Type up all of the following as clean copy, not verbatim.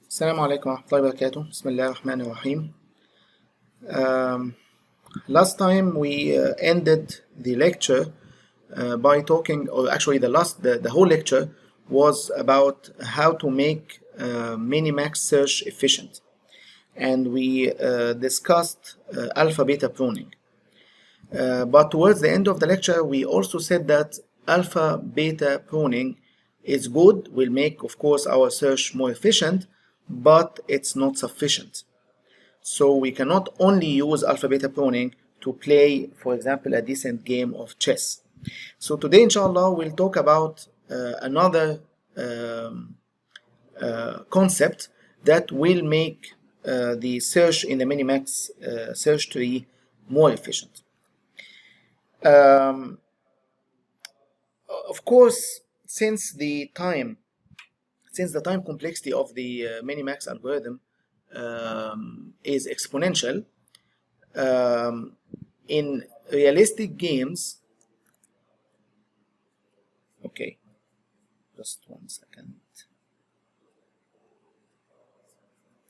السلام عليكم ورحمة الله وبركاته. بسم الله الرحمن الرحيم. Last time we ended the lecture by talking, or actually the whole lecture was about how to make minimax search efficient, and we discussed alpha beta pruning. But towards the end of the lecture, we also said that alpha beta pruning is good, will make, of course, our search more efficient, but it's not sufficient. So we cannot only use alpha beta pruning to play, for example, a decent game of chess. So today, inshallah, we'll talk about another concept that will make the search in the minimax search tree more efficient. Of course, since the time complexity of the minimax algorithm is exponential, in realistic games, okay, just 1 second.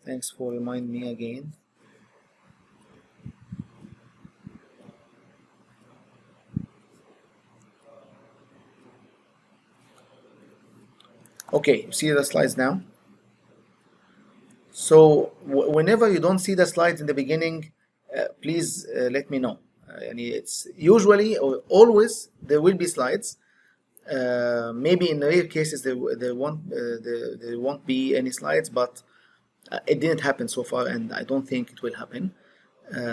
Thanks for reminding me again. Okay, you see the slides now? So whenever you don't see the slides in the beginning, please let me know. It's usually or always there will be slides. Maybe in rare cases there won't be any slides, but it didn't happen so far, and I don't think it will happen.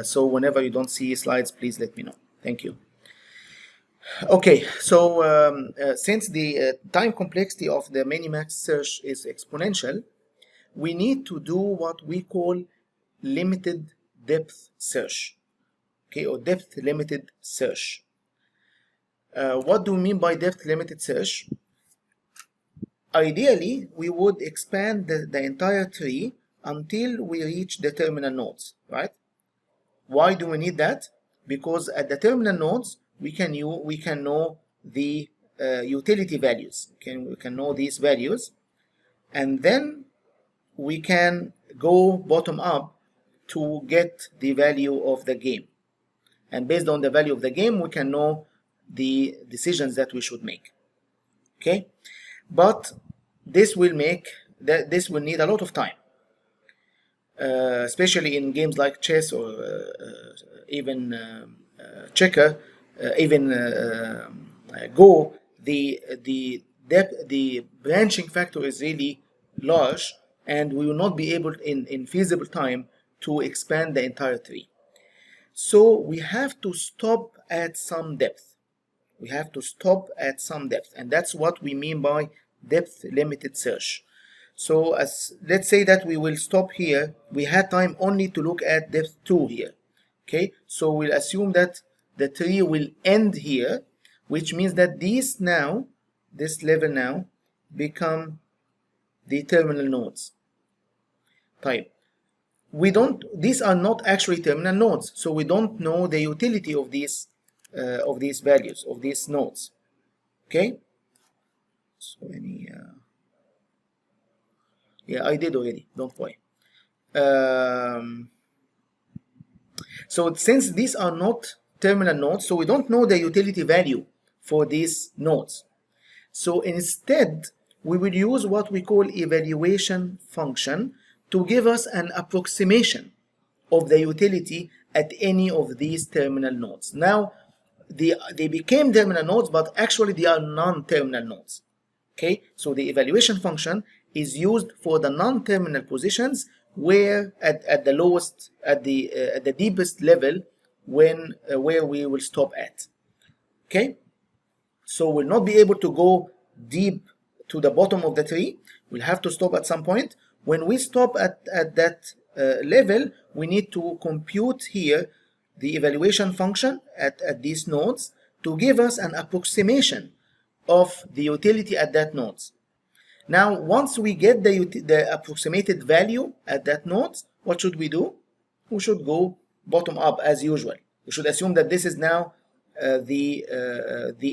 So whenever you don't see slides, please let me know. Thank you. Okay, so since the time complexity of the minimax search is exponential, we need to do what we call limited depth search, okay, or depth limited search. What do we mean by depth limited search? Ideally, we would expand the entire tree until we reach the terminal nodes, right? Why do we need that? Because at the terminal nodes, we can know the utility values. We can know these values, and then we can go bottom up to get the value of the game. And based on the value of the game, we can know the decisions that we should make. Okay, but this will need a lot of time, especially in games like chess or even checker. Even Go, the branching factor is really large, and we will not be able in feasible time to expand the entire tree. So we have to stop at some depth. And that's what we mean by depth limited search. So let's say that we will stop here. We had time only to look at depth 2 here. Okay, so we'll assume that the tree will end here, which means that this level now become the terminal nodes. Type. These are not actually terminal nodes, so we don't know the utility of these values of these nodes. Okay. So yeah, I did already. Don't worry. So since these are not terminal nodes, so we don't know the utility value for these nodes. So instead, we will use what we call evaluation function to give us an approximation of the utility at any of these terminal nodes. Now, they became terminal nodes, but actually they are non-terminal nodes. Okay, so the evaluation function is used for the non-terminal positions where at the lowest, at the deepest level, where we will stop at. Okay, so we'll not be able to go deep to the bottom of the tree. We'll have to stop at some point. When we stop at that level, we need to compute here the evaluation function at these nodes to give us an approximation of the utility at that nodes. Now, once we get the approximated value at that node, what should we do? We should go bottom up as usual. We should assume that this is now the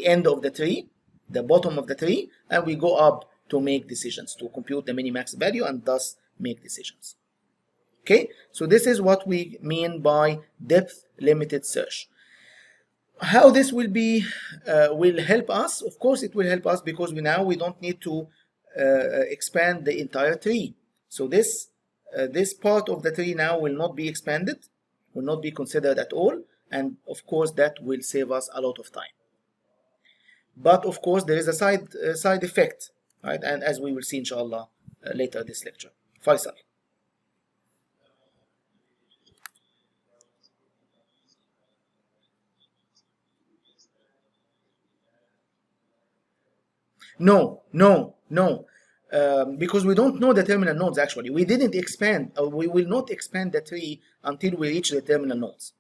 end of the tree, the bottom of the tree, and we go up to make decisions, to compute the minimax value and thus make decisions. Okay, so this is what we mean by depth limited search. How this will be will help us? Of course, it will help us because we don't need to expand the entire tree. So this part of the tree now will not be expanded, will not be considered at all, and of course that will save us a lot of time. But of course there is a side effect, right? And as we will see inshallah later this lecture. Faisal. No. Because we don't know the terminal nodes actually. We didn't expand, or we will not expand the tree until we reach the terminal nodes.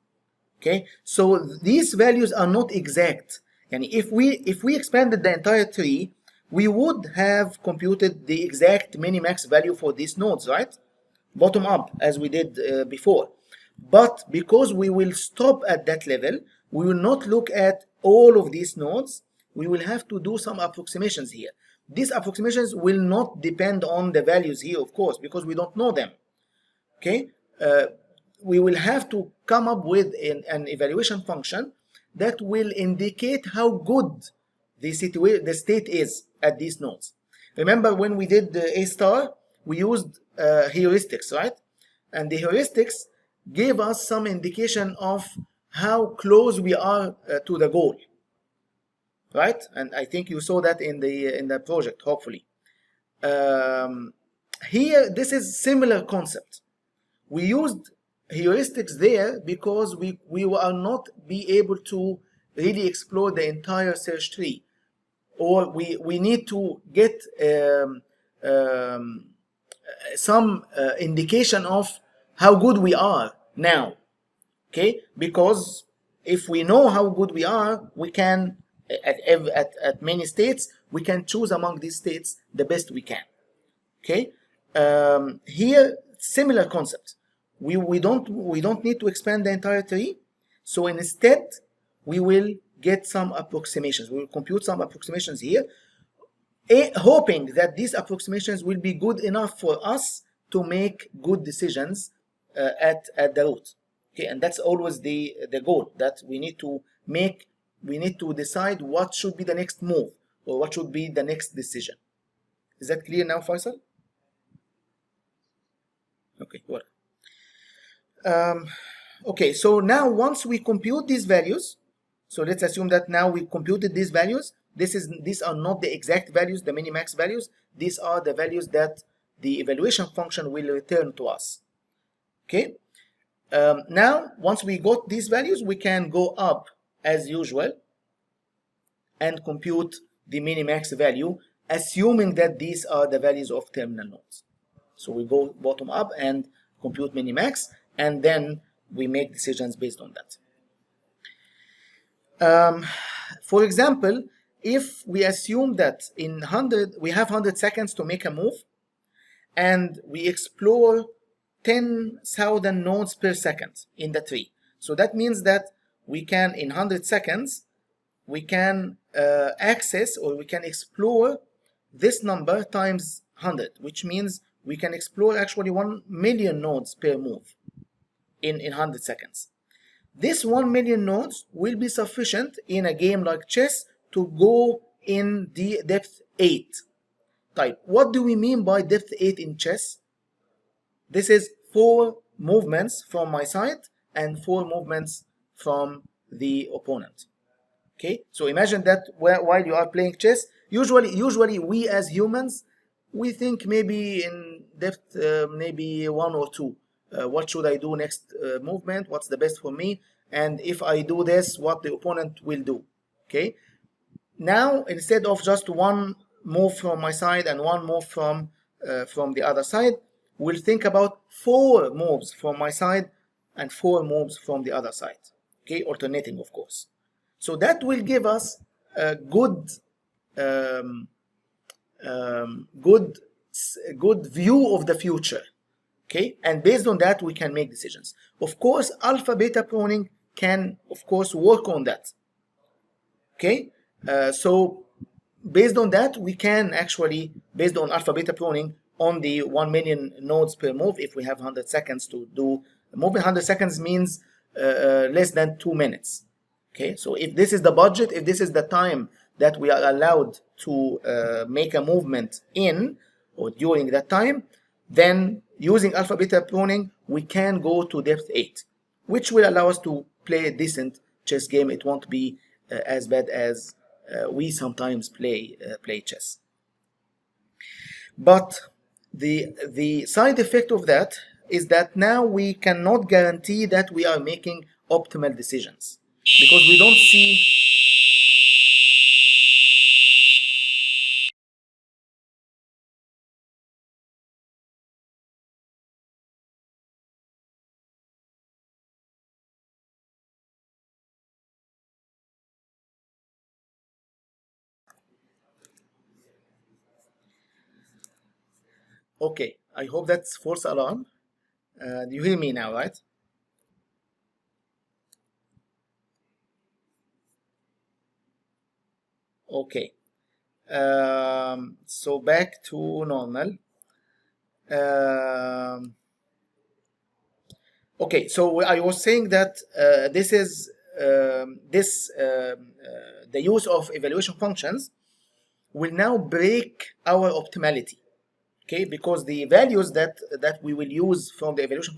Okay, so these values are not exact. And if we expanded the entire tree, we would have computed the exact minimax value for these nodes, right? Bottom up, as we did before. But because we will stop at that level, we will not look at all of these nodes. We will have to do some approximations here. These approximations will not depend on the values here, of course, because we don't know them. Okay, we will have to come up with an evaluation function that will indicate how good the state is at these nodes. Remember when we did the A star, we used heuristics, right? And the heuristics gave us some indication of how close we are to the goal, right? And I think you saw that in the project, hopefully. Here, this is similar concept. We used heuristics there because we will not be able to really explore the entire search tree, or we need to get some indication of how good we are now. Okay, because if we know how good we are, we can at many states we can choose among these states the best we can. Okay, here similar concept. We don't need to expand the entire tree, so instead we will get some approximations. We will compute some approximations here, hoping that these approximations will be good enough for us to make good decisions at the root. Okay, and that's always the goal that we need to make. We need to decide what should be the next move or what should be the next decision. Is that clear now, Faisal? Okay, well. Okay, so now once we compute these values, so let's assume that now we computed these values. These are not the exact values, the minimax values. These are the values that the evaluation function will return to us. Okay. Now, once we got these values, we can go up as usual and compute the minimax value, assuming that these are the values of terminal nodes. So we go bottom up and compute minimax, and then we make decisions based on that. For example, if we assume that we have 100 seconds to make a move, and we explore 10,000 nodes per second in the tree. So that means that we can, in 100 seconds, we can access, or we can explore this number times 100, which means we can explore actually 1 million nodes per move in 100 seconds. This 1 million nodes will be sufficient in a game like chess to go in the depth 8 type. What do we mean by depth 8 in chess? This is 4 movements from my side and 4 movements from the opponent. Okay, so imagine that while you are playing chess, usually we as humans, we think maybe in depth maybe 1 or 2. What should I do next movement? What's the best for me? And if I do this, what the opponent will do. Okay, now instead of just 1 move from my side and 1 move from the other side, we'll think about 4 moves from my side and 4 moves from the other side. Okay, alternating, of course. So that will give us a good view of the future. Okay, and based on that we can make decisions. Of course, alpha beta pruning can of course work on that. Okay, so based on that we can actually, based on alpha beta pruning, on the 1 million nodes per move if we have 100 seconds to do movement. 100 seconds means less than 2 minutes. Okay, so if this is the budget, if this is the time that we are allowed to make a movement in or during that time, then using alpha beta pruning, we can go to depth 8, which will allow us to play a decent chess game. It won't be as bad as we sometimes play chess. But the side effect of that is that now we cannot guarantee that we are making optimal decisions, because we don't see. Okay, I hope that's false alarm. Do you hear me now, right? Okay. So back to normal. Okay, so I was saying that this is the use of evaluation functions will now break our optimality. Okay, because the values that we will use from the evaluation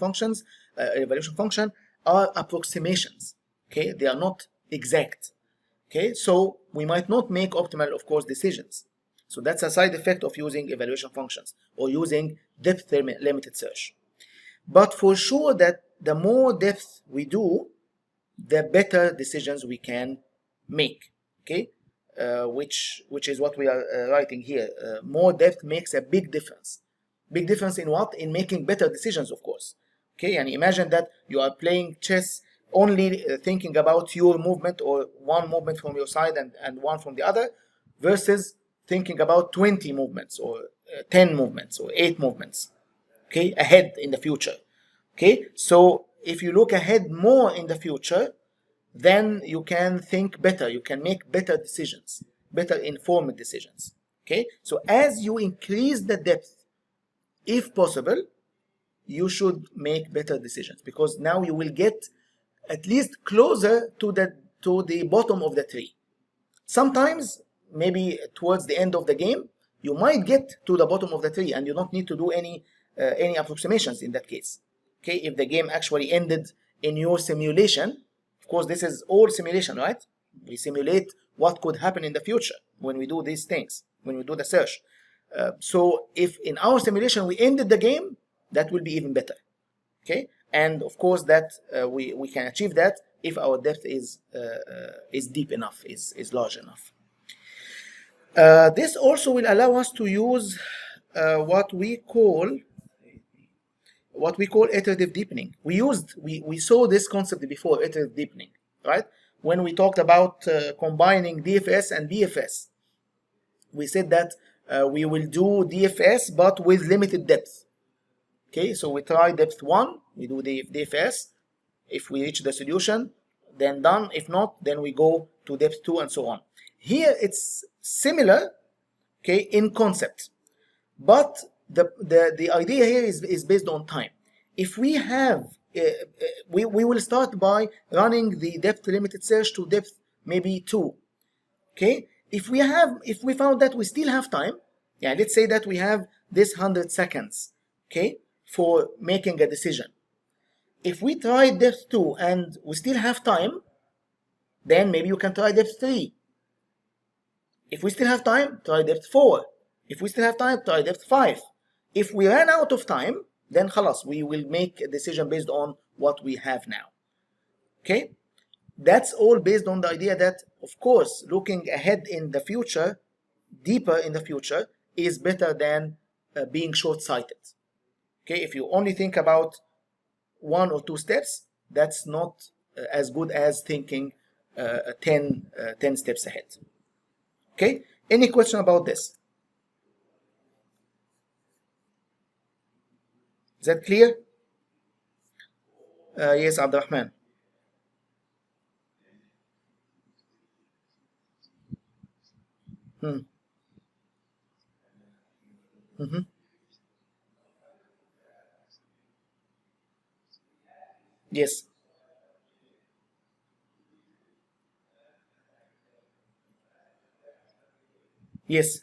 function are approximations. Okay, they are not exact. Okay, so we might not make optimal, of course, decisions. So that's a side effect of using evaluation functions or using depth limited search. But for sure that the more depth we do, the better decisions we can make. Okay, which is what we are writing here. More depth makes a big difference. Big difference in what? In making better decisions, of course. Okay, and imagine that you are playing chess only thinking about your movement or one movement from your side and one from the other, versus thinking about 20 movements or 10 movements or 8 movements, okay, ahead in the future. Okay, so if you look ahead more in the future, then you can think better, you can make better decisions, better informed decisions. Okay, so as you increase the depth, if possible, you should make better decisions, because now you will get at least closer to the bottom of the tree. Sometimes maybe towards the end of the game you might get to the bottom of the tree and you don't need to do any approximations in that case. Okay, if the game actually ended in your simulation. Of course, this is all simulation, right? We simulate what could happen in the future when we do these things, when we do the search. So if in our simulation we ended the game, that will be even better. Okay, and of course that we can achieve that if our depth is deep enough, is large enough. This also will allow us to use what we call iterative deepening. We saw this concept before, iterative deepening, right? When we talked about combining DFS and BFS, we said that we will do DFS but with limited depth. Okay, so we try depth 1, we do the DFS. If we reach the solution, then done. If not, then we go to depth 2 and so on. Here it's similar, okay, in concept, but the idea here is based on time. If we have we will start by running the depth limited search to depth maybe 2. Okay, if we found that we still have time, yeah, let's say that we have this 100 seconds, okay, for making a decision. If we try depth 2 and we still have time, then maybe you can try depth 3. If we still have time, try depth 4. If we still have time, try depth 5. If we ran out of time, then khalas, we will make a decision based on what we have now. Okay? That's all based on the idea that, of course, looking ahead in the future, deeper in the future, is better than being short-sighted. Okay? If you only think about 1 or 2 steps, that's not as good as thinking 10 steps ahead. Okay, any question about this? Is that clear? Yes, Abdurrahman. Hmm. Mm-hmm. Yes. Yes.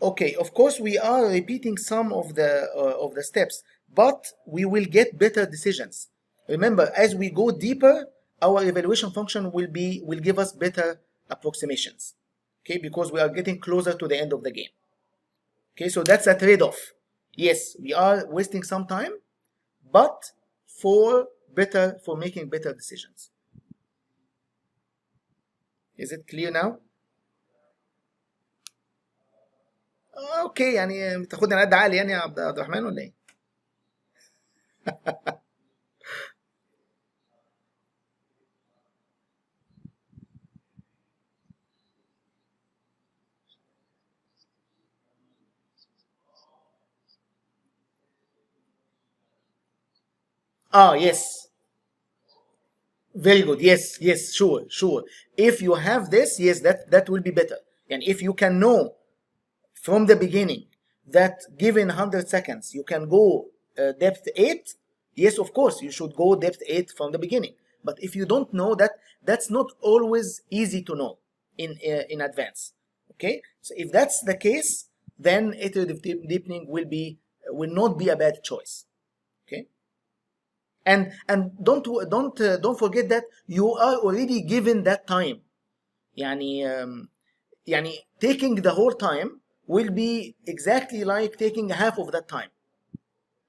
Okay, of course we are repeating some of the steps, but we will get better decisions. Remember, as we go deeper, our evaluation function will give us better approximations. Okay, because we are getting closer to the end of the game. Okay, so that's a trade-off. Yes, we are wasting some time, but for making better decisions. Is it clear now? اوكي يعني تاخدني على قد عالي يعني يا عبد الرحمن ولا ايه؟ اه yes. Very good. Yes, yes, sure, sure. If you have this, yes, that will be better. And if you can know from the beginning that given 100 seconds you can go depth 8, yes, of course, you should go depth 8 from the beginning. But if you don't know that, that's not always easy to know in advance. Okay? So if that's the case, then iterative deepening will not be a bad choice. Okay? And don't forget that you are already given that time. يعني يعني taking the whole time will be exactly like taking half of that time.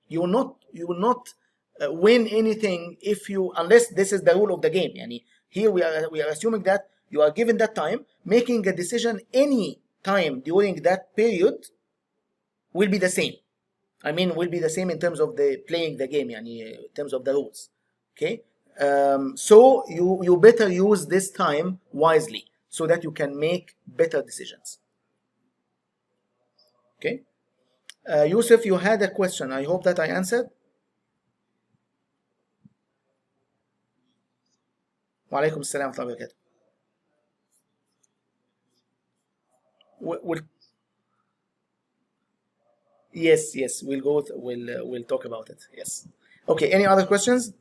You will not win anything if you, unless this is the rule of the game. يعني here we are assuming that you are given that time. Making a decision any time during that period will be the same. I mean, will be the same in terms of the playing the game, يعني in terms of the rules. Okay, so you better use this time wisely so that you can make better decisions. Okay, Yusuf, you had a question. I hope that I answered. وعليكم السلام ورحمة الله وبركاته. We'll, yes, yes, we'll talk about it. Yes. Okay. Any other questions?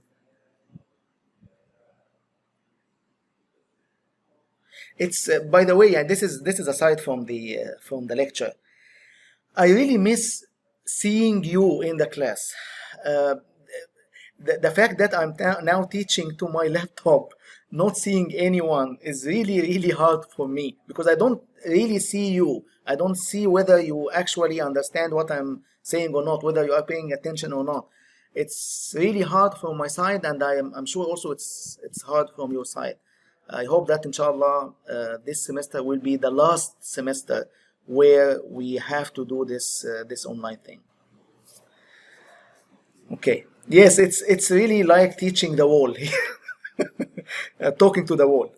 It's by the way, yeah, this is aside from the lecture. I really miss seeing you in the class. Uh, the fact that I'm now teaching to my laptop, not seeing anyone, is really, really hard for me because I don't really see you. I don't see whether you actually understand what I'm saying or not, whether you are paying attention or not. It's really hard from my side, and I'm sure also it's hard from your side. I hope that inshallah this semester will be the last semester where we have to do this online thing. Okay. Yes, it's really like teaching the wall, talking to the wall.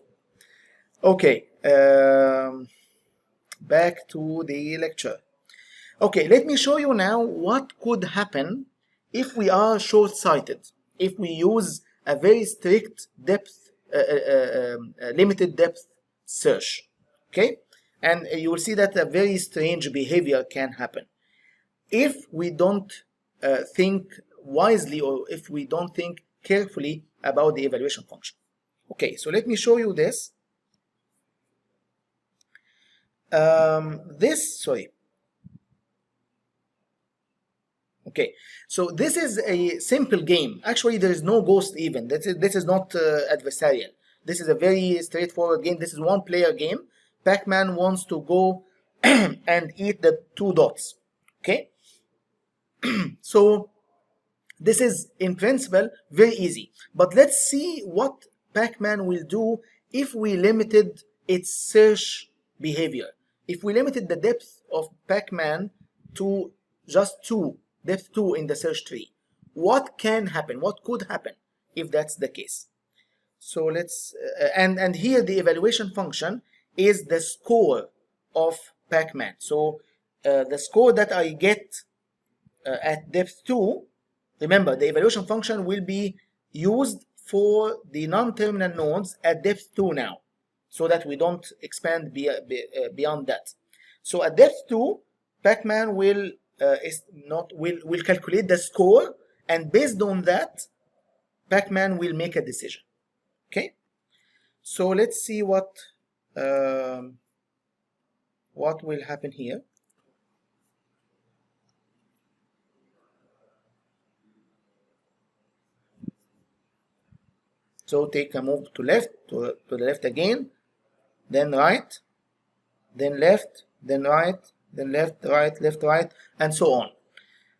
Okay. Back to the lecture. Okay, let me show you now what could happen if we are short-sighted, if we use a very strict depth, limited depth search. Okay, and you will see that a very strange behavior can happen if we don't think wisely, or if we don't think carefully about the evaluation function. Okay, so let me show you this. Sorry. Okay, so this is a simple game. Actually, there is no ghost even. This is not adversarial. This is a very straightforward game. This is one player game. Pac-Man wants to go and eat the 2 dots. Okay, so this is in principle very easy. But let's see what Pac-Man will do if we limited its search behavior. If we limited the depth of Pac-Man to just 2, depth 2 in the search tree, what can happen? What could happen if that's the case? So let's and here the evaluation function is the score of Pac-Man. So the score that I get at depth 2, remember the evaluation function will be used for the non-terminal nodes at depth 2 now, so that we don't expand beyond that. So at depth 2, Pacman will will calculate the score, and based on that, Pacman will make a decision. Okay. So let's see what will happen here. So take a move to left, to the left again, then right, then left, then right, then left, right, left, right, and so on.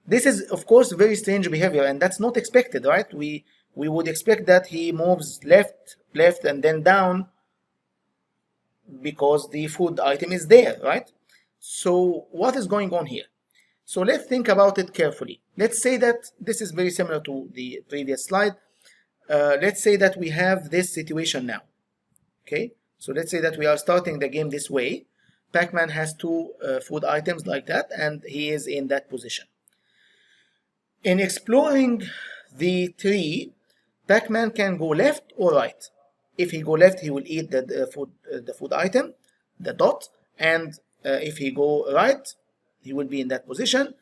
This is, of course, very strange behavior, and that's not expected, right? We would expect that he moves left, left, and then down because the food item is there, right? So what is going on here? So let's think about it carefully. Let's say that this is very similar to the previous slide. Let's say that we have this situation now. Okay, so let's say that we are starting the game this way. Pacman has two food items like that, and he is in that position. In exploring the tree, Pacman can go left or right. If he go left, he will eat the food item, the dot, and if he go right, he will be in that position.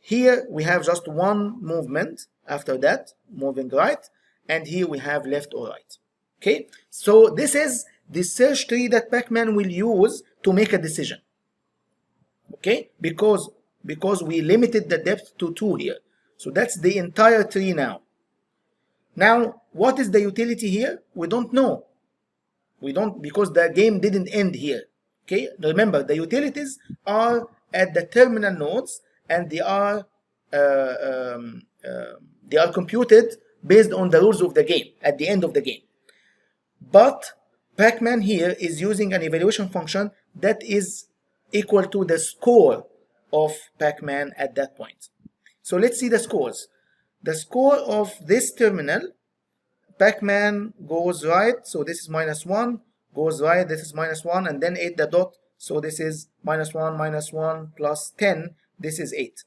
Here we have just one movement after that, moving right, and here we have left or right. Okay, so this is the search tree that Pacman will use to make a decision. Okay, because we limited the depth to 2 here. So that's the entire tree now. Now, what is the utility here? We don't know. We don't, because the game didn't end here. Okay, remember, the utilities are at the terminal nodes, and they are computed based on the rules of the game at the end of the game. But Pacman here is using an evaluation function that is equal to the score of Pacman at that point. So let's see the scores. The score of this terminal, Pacman goes right, so this is -1, goes right, this is -1, and then ate the dot, so this is -1 plus 10, this is 8.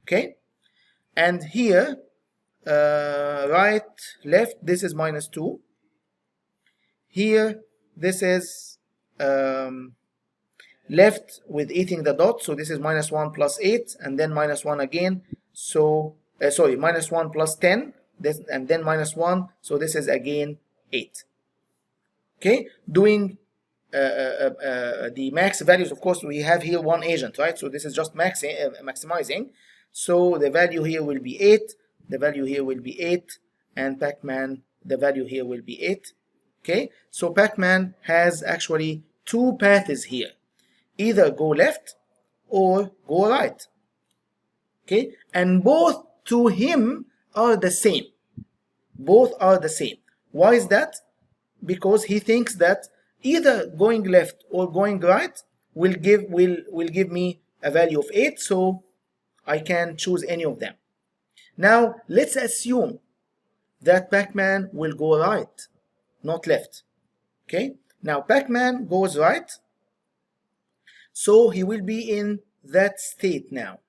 Okay, and here right, left, this is -2. Here this is left with eating the dot, so this is -1 plus 8, and then -1 again, so sorry, -1 plus 10, this, and then -1, so this is again 8. Okay, doing the max values, of course, we have here one agent, right? So this is just maximizing. So the value here will be 8, the value here will be 8, and Pacman, the value here will be 8. Okay, so Pacman has actually two paths here. Either go left or go right. Okay, and both to him are the same. Both are the same. Why is that? Because he thinks that either going left or going right will give me a value of 8, so I can choose any of them. Now let's assume that Pacman will go right, not left. Okay, now Pacman goes right, so he will be in that state now.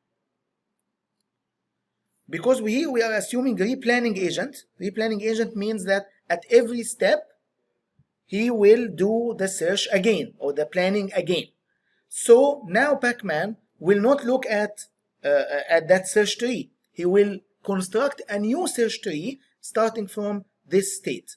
Because we are assuming replanning agent. Replanning agent means that at every step he will do the search again or the planning again. So now Pacman will not look at that search tree. He will construct a new search tree starting from this state,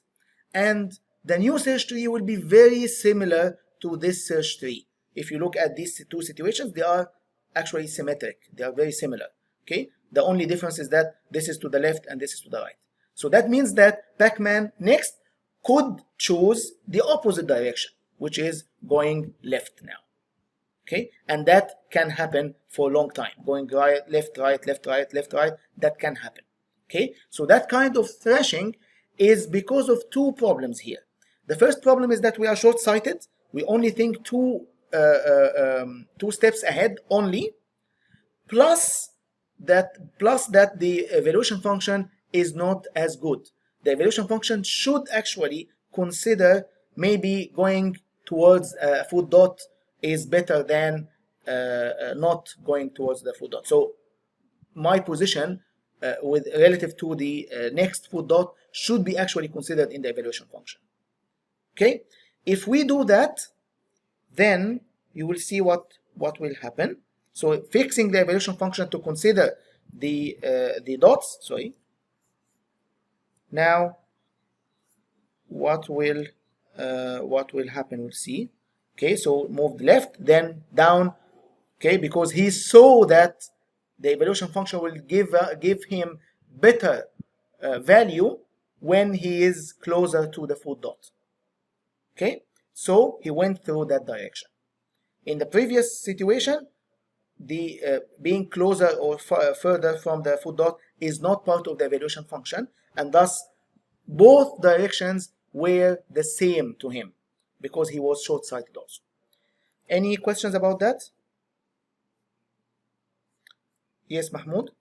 and the new search tree will be very similar to this search tree. If you look at these two situations, they are actually symmetric. They are very similar. Okay, the only difference is that this is to the left and this is to the right. So that means that Pacman next could choose the opposite direction, which is going left now. Okay, and that can happen for a long time. Going right, left, right, left, right, left, right, that can happen. Okay, so that kind of thrashing is because of two problems here. The first problem is that we are short-sighted. We only think two steps ahead only, plus that the evaluation function is not as good. The evaluation function should actually consider maybe going towards a food dot is better than not going towards the food dot. So my position with relative to the next food dot should be actually considered in the evaluation function. Okay, if we do that, then you will see what will happen. So fixing the evaluation function to consider the dots, sorry. Now what will happen, we'll see. Okay, so moved left, then down, okay, because he saw that the evaluation function will give him better value when he is closer to the full dot. Okay, so he went through that direction. In the previous situation, the being closer or further from the full dot is not part of the evaluation function, and thus both directions were the same to him because he was short-sighted also. Any questions about that? Yes, Mahmoud?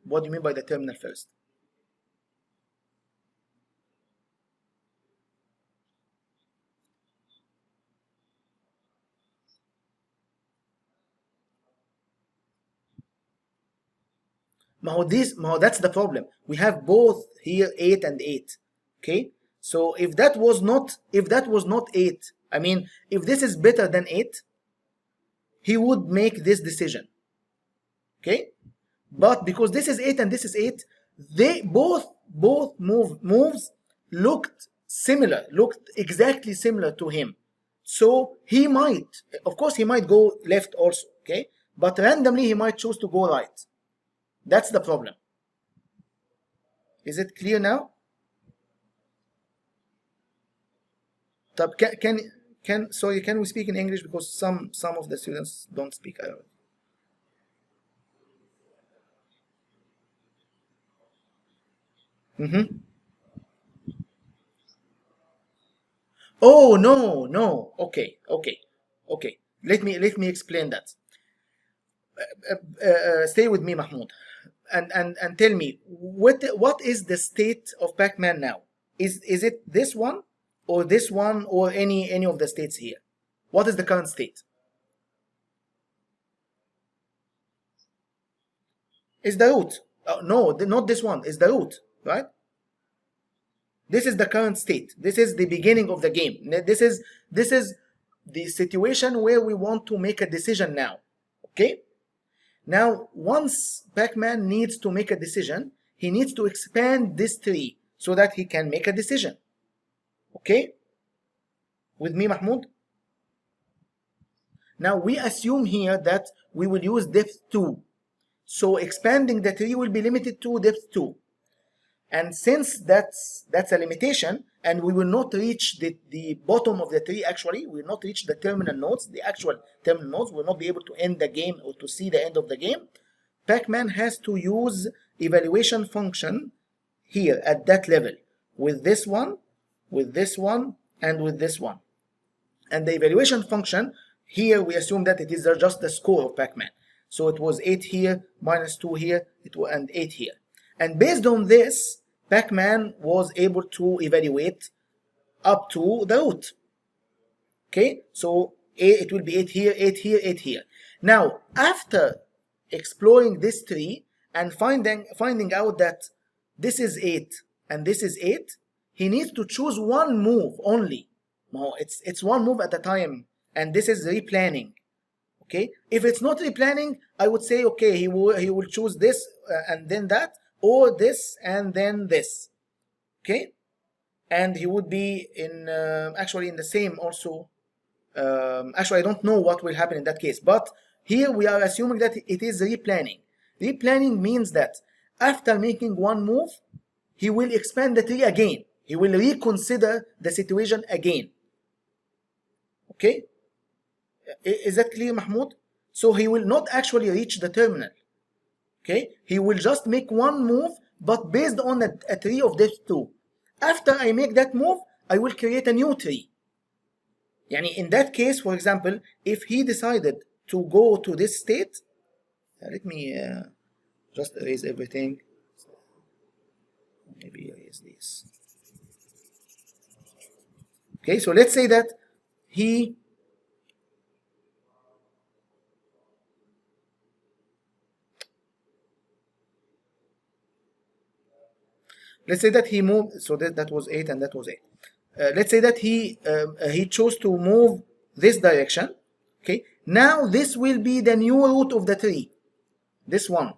What do you mean by the terminal first? That's the problem. We have both here 8 and 8. Okay? So if that was not 8, I mean, if this is better than 8, he would make this decision. Okay? But because this is 8 and this is 8, they both moves looked similar, looked exactly similar to him. So he might, of course, he might go left also, okay? But randomly he might choose to go right. That's the problem. Is it clear now? Sorry, can we speak in English, because some of the students don't speak Arabic. Oh, no. Okay. Let me explain that. Stay with me, Mahmoud, and tell me what is the state of Pac-Man now? Is it this one or this one or any of the states here? What is the current state? Is the root? No, not this one. Is the root, right? This is the current state. This is the beginning of the game. This is the situation where we want to make a decision now. Okay? Now, once Pac-Man needs to make a decision, he needs to expand this tree so that he can make a decision. Okay? With me, Mahmoud? Now, we assume here that we will use depth 2. So expanding the tree will be limited to depth 2. And since that's a limitation, and we will not reach the bottom of the tree, actually, we will not reach the terminal nodes, the actual terminal nodes, will not be able to end the game or to see the end of the game, Pac-Man has to use evaluation function here at that level, with this one, and with this one. And the evaluation function, here we assume that it is just the score of Pac-Man. So it was 8 here, minus 2 here, and 8 here. And based on this, Pac-Man was able to evaluate up to the root. Okay, so it will be 8 here, 8 here, 8 here. Now, after exploring this tree and finding out that this is 8 and this is 8, he needs to choose one move only. No, it's one move at a time, and this is replanning. Okay, if it's not replanning, I would say okay, he will choose this and then that, or this and then this. Okay, and he would be in actually in the same also. Actually, I don't know what will happen in that case, but here we are assuming that it is replanning. Replanning means that after making one move, he will expand the tree again. He will reconsider the situation again. Okay, is that clear, Mahmoud? So he will not actually reach the terminal. Okay, he will just make one move, but based on a tree of depth 2. After I make that move, I will create a new tree. Yani in that case, for example, if he decided to go to this state, let me just erase everything. Maybe erase this. Okay, so let's say that he let's say that he moved, so that was 8 and that was 8. Let's say that he chose to move this direction. Okay, now this will be the new root of the tree, this one,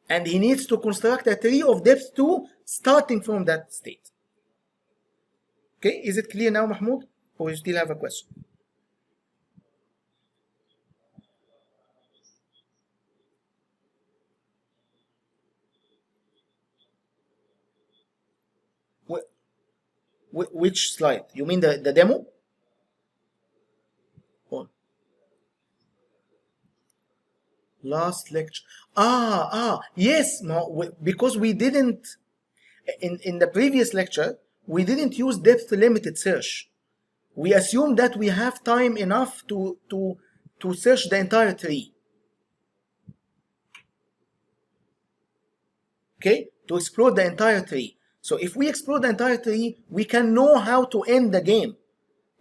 and he needs to construct a tree of depth 2 starting from that state. Okay, is it clear now, Mahmoud, or you still have a question? Which slide? You mean the demo? Oh. Last lecture. Yes, no, because we didn't, in the previous lecture, we didn't use depth limited search. We assumed that we have time enough to search the entire tree. Okay, to explore the entire tree. So if we explore the entire tree, we can know how to end the game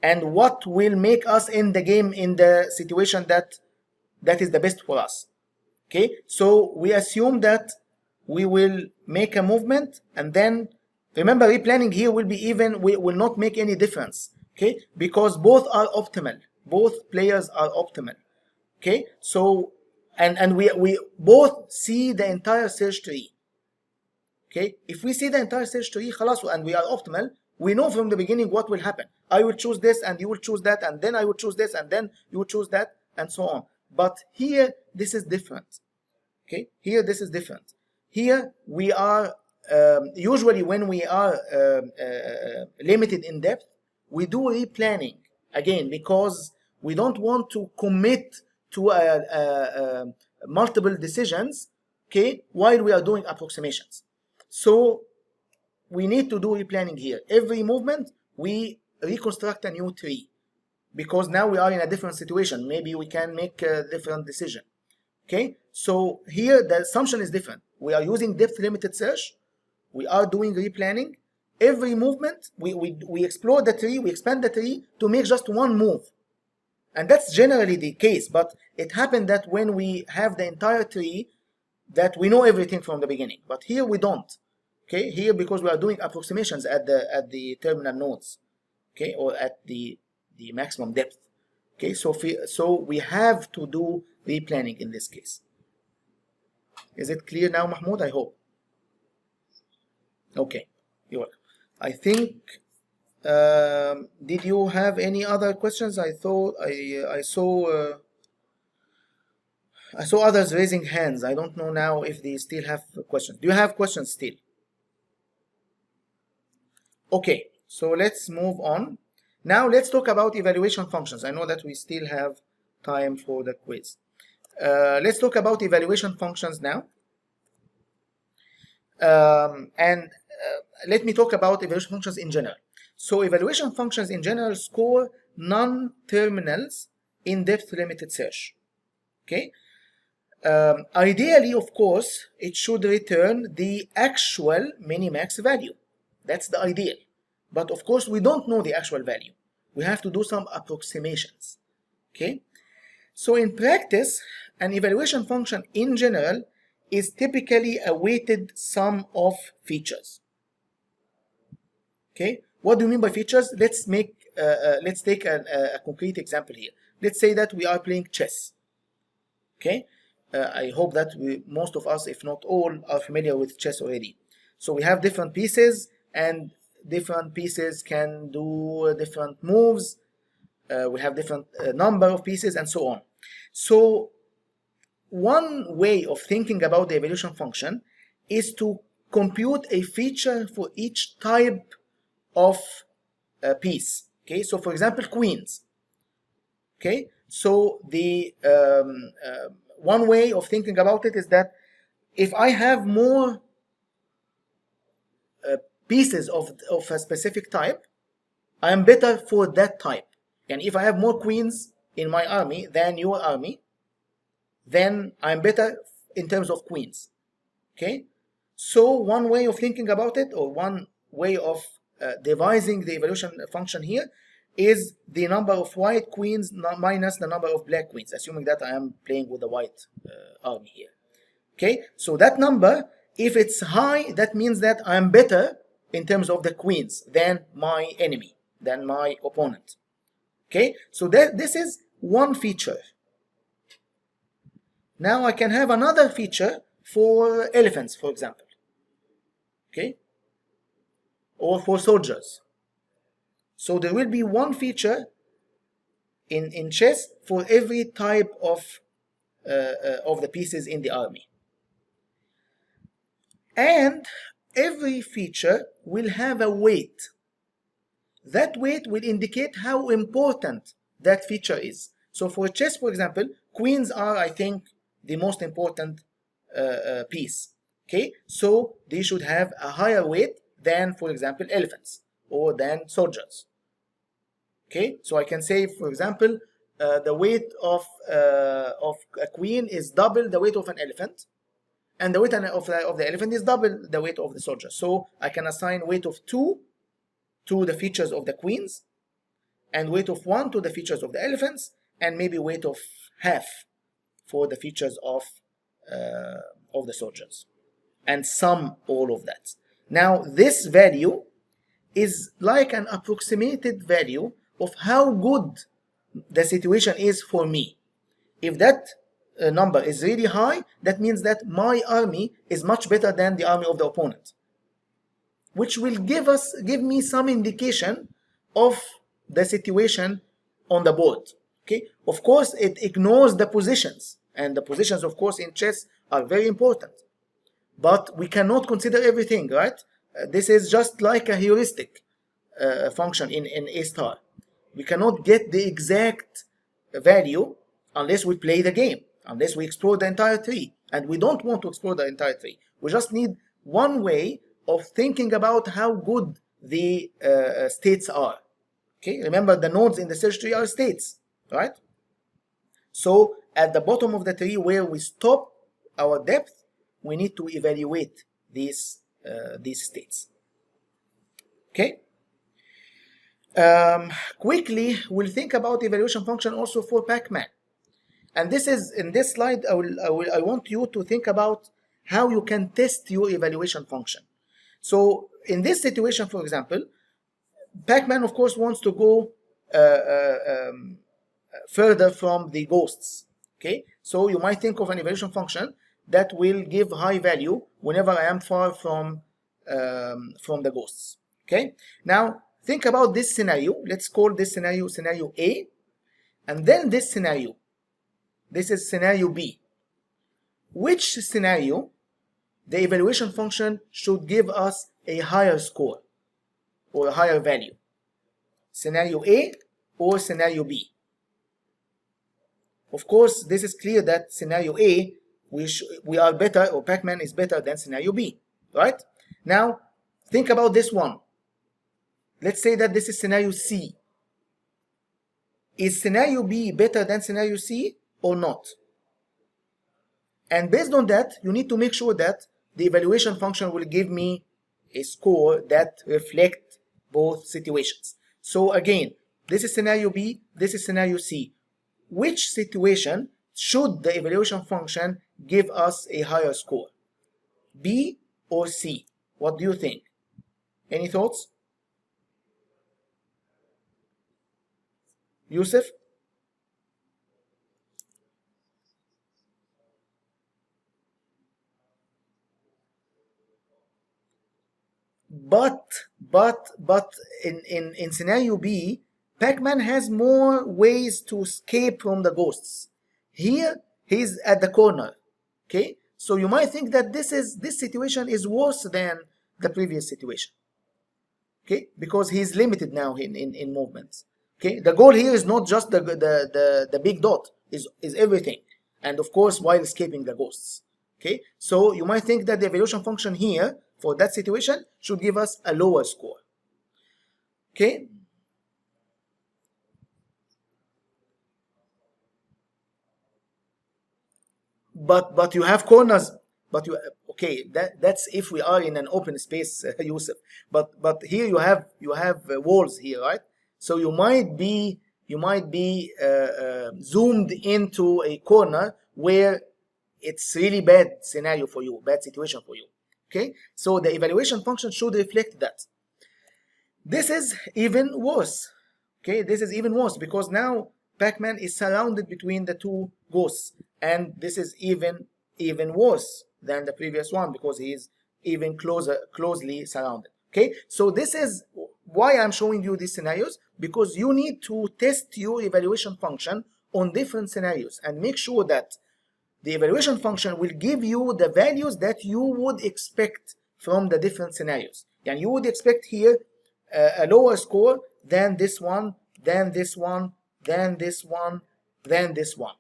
and what will make us end the game in the situation that is the best for us. Okay, so we assume that we will make a movement, and then remember, replanning here will be even, will not make any difference. Okay, because both are optimal, both players are optimal. Okay, so and we both see the entire search tree. Okay, if we see the entire search tree, خلاص, and we are optimal, we know from the beginning what will happen. I will choose this and you will choose that, and then I will choose this and then you will choose that, and so on. But here this is different. Okay, here this is different. Here we are usually, when we are limited in depth, we do replanning again, because we don't want to commit to multiple decisions, okay, while we are doing approximations. So we need to do replanning here. Every movement we reconstruct a new tree, because now we are in a different situation. Maybe we can make a different decision. Okay, so here the assumption is different. We are using depth limited search. We are doing replanning. Every movement we explore the tree, we expand the tree to make just one move. And that's generally the case, but it happened that when we have the entire tree, that we know everything from the beginning. But here we don't. Okay, here because we are doing approximations at the terminal nodes, okay, or at the maximum depth. Okay, so we have to do replanning in this case. Is it clear now, Mahmoud? I hope. Okay, you're welcome. I think, did you have any other questions? I thought I saw others raising hands. I don't know now if they still have questions. Do you have questions still? Okay, so let's move on. Now let's talk about evaluation functions. I know that we still have time for the quiz. Let's talk about evaluation functions now. Let me talk about evaluation functions in general. So evaluation functions in general score non-terminals in depth limited search. Okay. Ideally, of course, it should return the actual minimax value. That's the ideal. But of course, we don't know the actual value. We have to do some approximations. Okay. So in practice, an evaluation function in general is typically a weighted sum of features. Okay. What do you mean by features? Let's take a concrete example here. Let's say that we are playing chess. Okay. I hope that most of us, if not all, are familiar with chess already. So we have different pieces, and different pieces can do different moves. We have different number of pieces, and so on. So one way of thinking about the evaluation function is to compute a feature for each type of piece. Okay, so for example, queens. Okay, so the one way of thinking about it is that if I have more pieces of a specific type, I am better for that type. And if I have more queens in my army than your army, then I'm better in terms of queens. Okay, so one way of thinking about it, or one way of devising the evaluation function here, is the number of white queens minus the number of black queens, assuming that I am playing with the white army here. Okay, so that number If it's high, that means that I'm better in terms of the queens than my enemy, than my opponent. Okay, so this is one feature. Now I can have another feature for elephants, for example, okay, or for soldiers. So there will be one feature in chess for every type of the pieces in the army. And every feature will have a weight. That weight will indicate how important that feature is. So for chess, for example, queens are, I think, the most important piece. Okay, so they should have a higher weight than, for example, elephants or than soldiers. Okay, so I can say, for example, the weight of a queen is double the weight of an elephant, and the weight of the elephant is double the weight of the soldier. So I can assign weight of 2 to the features of the queens, and weight of 1 to the features of the elephants, and maybe weight of half for the features of the soldiers, and sum all of that. Now this value is like an approximated value of how good the situation is for me. If that number is really high, that means that my army is much better than the army of the opponent, which will give me some indication of the situation on the board. Okay, of course it ignores the positions, and the positions, of course, in chess are very important, but we cannot consider everything, right? This is just like a heuristic function in A star. We cannot get the exact value unless we play the game, unless we explore the entire tree, and we don't want to explore the entire tree. We just need one way of thinking about how good the states are. Okay, remember the nodes in the search tree are states, right? So at the bottom of the tree where we stop our depth, we need to evaluate these states. Okay. Quickly, we'll think about evaluation function also for Pac-Man. And this is, in this slide, I want you to think about how you can test your evaluation function. So in this situation, for example, Pac-Man, of course, wants to go further from the ghosts. Okay, so you might think of an evaluation function that will give high value whenever I am far from the ghosts. Okay, now think about this scenario. Let's call this scenario scenario A, and then this scenario. This is scenario B. Which scenario the evaluation function should give us a higher score or a higher value? Scenario A or scenario B? Of course, this is clear that scenario A, we are better, or Pac-Man is better than scenario B, right? Now, think about this one. Let's say that this is scenario C. Is scenario B better than scenario C or not? And based on that, you need to make sure that the evaluation function will give me a score that reflects both situations. So again, this is scenario B, this is scenario C. Which situation should the evaluation function give us a higher score? B or C? What do you think? Any thoughts? Yusuf? But in scenario B, Pac-Man has more ways to escape from the ghosts. Here, he's at the corner. Okay, so you might think that this situation is worse than the previous situation. Okay, because he's limited now in movements. Okay, the goal here is not just the big dot, is everything, and of course while escaping the ghosts. Okay, so you might think that the evaluation function here for that situation should give us a lower score. Okay. But you have corners. But you, okay, that's if we are in an open space, Yusuf. But here you have walls here, right? So you might be zoomed into a corner where it's really bad scenario for you, bad situation for you. Okay, so the evaluation function should reflect that. This is even worse. Okay, this is even worse because now Pac-Man is surrounded between the two ghosts, and this is even worse than the previous one because he is even closely surrounded. Okay, so this is why I'm showing you these scenarios, because you need to test your evaluation function on different scenarios and make sure that the evaluation function will give you the values that you would expect from the different scenarios. And you would expect here a lower score than this one, than this one, than this one, than this one.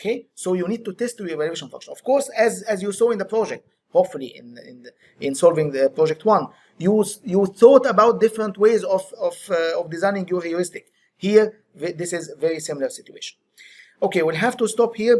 Okay, so you need to test your evaluation function. Of course, as you saw in the project, hopefully in solving the project one, you thought about different ways of designing your heuristic. Here, this is a very similar situation. Okay, we'll have to stop here.